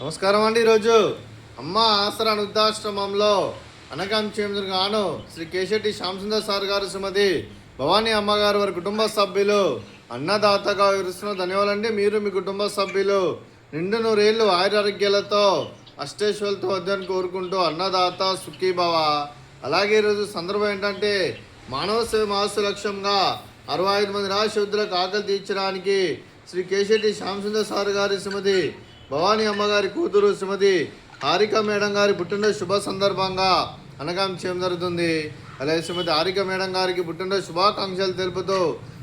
నమస్కారం అండి. ఈరోజు అమ్మ ఆసరా వృద్ధాశ్రమంలో అనగాం గాను శ్రీ కేశెట్టి శ్యామసుందర్ సార్ గారు, శ్రీమతి భవానీ అమ్మగారు వారి కుటుంబ సభ్యులు అన్నదాతగా వివరిస్తున్న ధన్యవాదాలండి. మీరు మీ కుటుంబ సభ్యులు నిండు నూరేళ్ళు ఆయురారోగ్యాలతో అష్టేశ్వరులతో వద్దని కోరుకుంటూ అన్నదాత సుఖీభవ. అలాగే ఈరోజు సందర్భం ఏంటంటే మానవ సేవ మహస్సు లక్ష్యంగా 65 మంది నిరాశుద్ధులకు ఆకలి తీర్చడానికి శ్రీ కేశెట్టి శ్యామసుందర్ సార్ గారి, శ్రీమతి భవానీ అమ్మగారి కూతురు శ్రీమతి హారిక మేడం గారి పుట్టినరోజు శుభ సందర్భంగా అనగాం చేయడం జరుగుతుంది. అలాగే శ్రీమతి హారిక మేడం గారికి పుట్టినరోజు శుభాకాంక్షలు తెలుపుతూ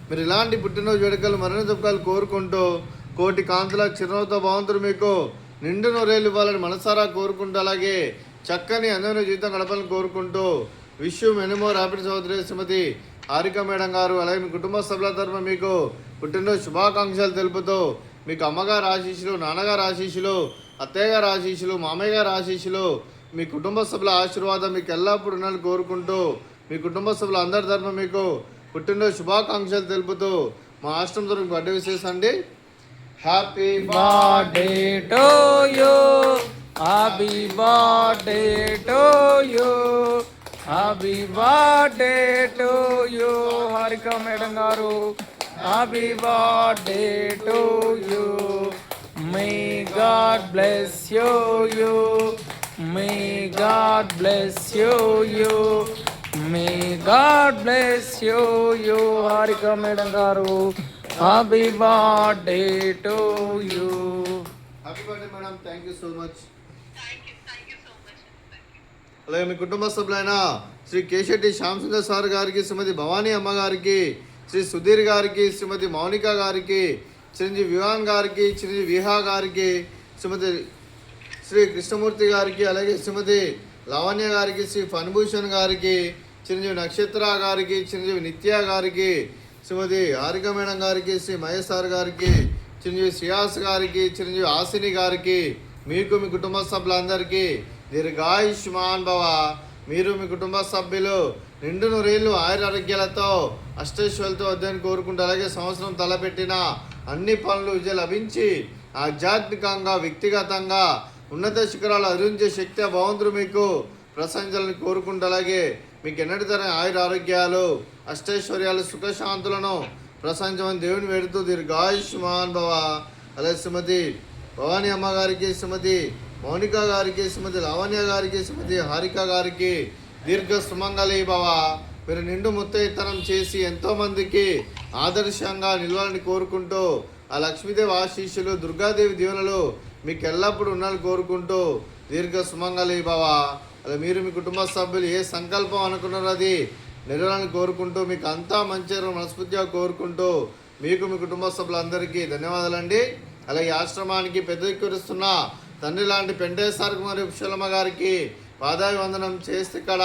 మీరు ఇలాంటి పుట్టినరోజు వేడుకలు మరిన్ని దుఃఖాలు కోరుకుంటూ కోటి కాంతుల చిరునవ్వుతో భగవంతుడు మీకు నిండు నూరేళ్ళు ఇవ్వాలని మనసారా కోరుకుంటూ, అలాగే చక్కని అందమైన జీవితం గడపాలని కోరుకుంటూ wish you many more happy సోదరి శ్రీమతి హారిక మేడం గారు, అలాగే మీ కుటుంబ సభ్యుల తరఫున మీకు పుట్టినరోజు శుభాకాంక్షలు తెలుపుతూ మీకు అమ్మగారు ఆశీస్సులు, నాన్నగారు ఆశీస్సులు, అత్తయ్య గారు ఆశీస్సులు, మామయ్య గారు ఆశీస్సులు, మీ కుటుంబ సభ్యుల ఆశీర్వాదం మీకు ఎల్లప్పుడూ ఉండాలని కోరుకుంటూ మీ కుటుంబ సభ్యులు అందరి తరఫున మీకు పుట్టినరోజు శుభాకాంక్షలు తెలుపుతూ మా ఆశ్రమం తరఫున బర్త్డే విశేషం అండి. Happy birthday to you, happy birthday to you, happy birthday to you Harika madam గారు. Happy birthday to you. May God bless you, may God bless you, may God bless you Harika madam గారు. Happy birthday to you. Happy birthday madam, thank you so much. అలాగే మీ కుటుంబ సభ్యులైన Shri Keshetti Shyamasundar sir గారికి, శ్రీమతి భవానీ అమ్మ గారికి, శ్రీ సుధీర్ గారికి, శ్రీమతి మౌనిక గారికి, చిరంజీవి వివాన్ గారికి, చిరంజీవి విహా గారికి, శ్రీమతి శ్రీ కృష్ణమూర్తి గారికి, అలాగే శ్రీమతి లావణ్య గారికి, శ్రీ ఫణిభూషణ్ గారికి, చిరంజీవి నక్షత్ర గారికి, చిరంజీవి నిత్య గారికి, శ్రీమతి హారిక మేడం గారికి, శ్రీ మహేష్ సార్ గారికి, చిరంజీవి శ్రీయాస్ గారికి, చిరంజీవి ఆసిని గారికి, మీకు మీ కుటుంబ సభ్యులందరికీ దీర్ఘాయుష్మాన్ భవ. మీరు మీ కుటుంబ సభ్యులు నిండు నూరేళ్ళు ఆయురారోగ్యాలతో అష్టైశ్వర్యాలతో వద్దని కోరుకుంటూ, అలాగే సంవత్సరం తలపెట్టిన అన్ని పనులు విజయం లభించి ఆధ్యాత్మికంగా వ్యక్తిగతంగా ఉన్నత శిఖరాలు అధిరించే శక్తి భగవంతుడు మీకు ప్రశంసలను కోరుకుంటూ, అలాగే మీకు ఎన్నటి తరం ఆయురారోగ్యాలు అష్టైశ్వర్యాలు సుఖశాంతులను ప్రశంసమని దేవుని వేడుతూ దీర్ఘాయుష్మాన్ భవ. అలాగే శ్రీమతి భవానీ అమ్మగారికి, శ్రీమతి మౌనిక గారికి, శ్రీమతి లావణ్య గారికి, శ్రీమతి హారిక గారికి దీర్ఘ సుమంగళీ భవ. మీరు నిండు ముత్తైతనం చేసి ఎంతోమందికి ఆదర్శంగా నిలవాలని కోరుకుంటూ ఆ లక్ష్మీదేవి ఆశీస్సులు, దుర్గాదేవి దీవెనలు మీకు ఎల్లప్పుడూ ఉండాలని కోరుకుంటూ దీర్ఘ సుమంగళీ భవ. అలా మీరు మీ కుటుంబ సభ్యులు ఏ సంకల్పం అనుకున్నారో అది నెరవేరాలని కోరుకుంటూ మీకు అంతా మంచి మనస్ఫూర్తిగా కోరుకుంటూ మీకు మీ కుటుంబ సభ్యులందరికీ ధన్యవాదాలండి. అలాగే ఆశ్రమానికి పెద్ద దిక్కురిస్తున్న తండ్రి లాంటి పెంటేశ్వర కుమారి పుష్పలమ్మ గారికి పాదాభివందనం చేస్తే ఇక్కడ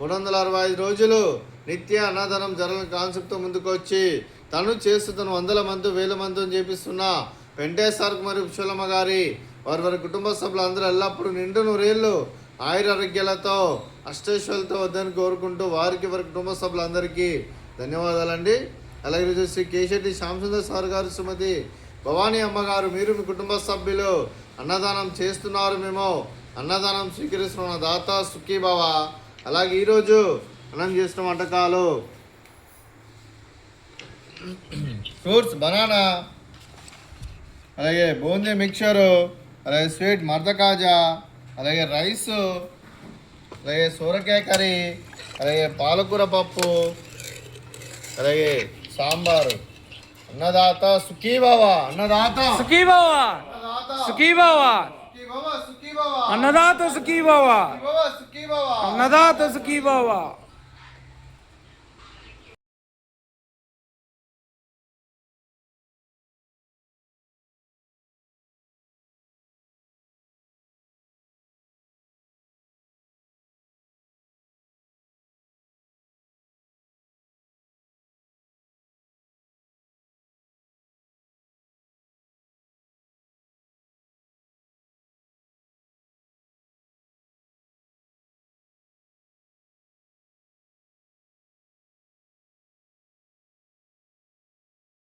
365 రోజులు నిత్య అన్నదానం జరగని కాన్సెప్ట్తో ముందుకు వచ్చి తను చేస్తున్న 100 మంది 1000 మందితో చేపిస్తున్న పెంటేశ్వర కుమారి పుష్పలమ్మ గారి వారి కుటుంబ సభ్యులు అందరూ ఎల్లప్పుడూ నిండు నూరేళ్ళు ఆయురారోగ్యాలతో అష్టైశ్వర్యాలతో వద్దని కోరుకుంటూ వారికి వారి కుటుంబ సభ్యులందరికీ ధన్యవాదాలండి. అలాగే ఈరోజు శ్రీ కేశెట్టి శ్యామసుందర్ సార్ గారు, శ్రీమతి భవానీ అమ్మగారు, మీరు మీ కుటుంబ సభ్యులు అన్నదానం చేస్తున్నారు, మేము అన్నదానం స్వీకరిస్తున్న దాత సుఖీభవ. అలాగే ఈరోజు అన్నం చేసిన వంటకాలు ఫ్రూట్స్ బనానా, అలాగే బూందీ మిక్చరు, అలాగే స్వీట్ మర్ద కాజా, అలాగే రైసు, అలాగే సూరకాయ కర్రీ, అలాగే పాలకూర పప్పు, అలాగే సాంబారు. అన్నదాత సుఖీభవ, అన్నదాత సుఖీభవ, సుఖీభవ, అన్నదాత సుఖీభవ, అన్నదాత సుఖీభవ.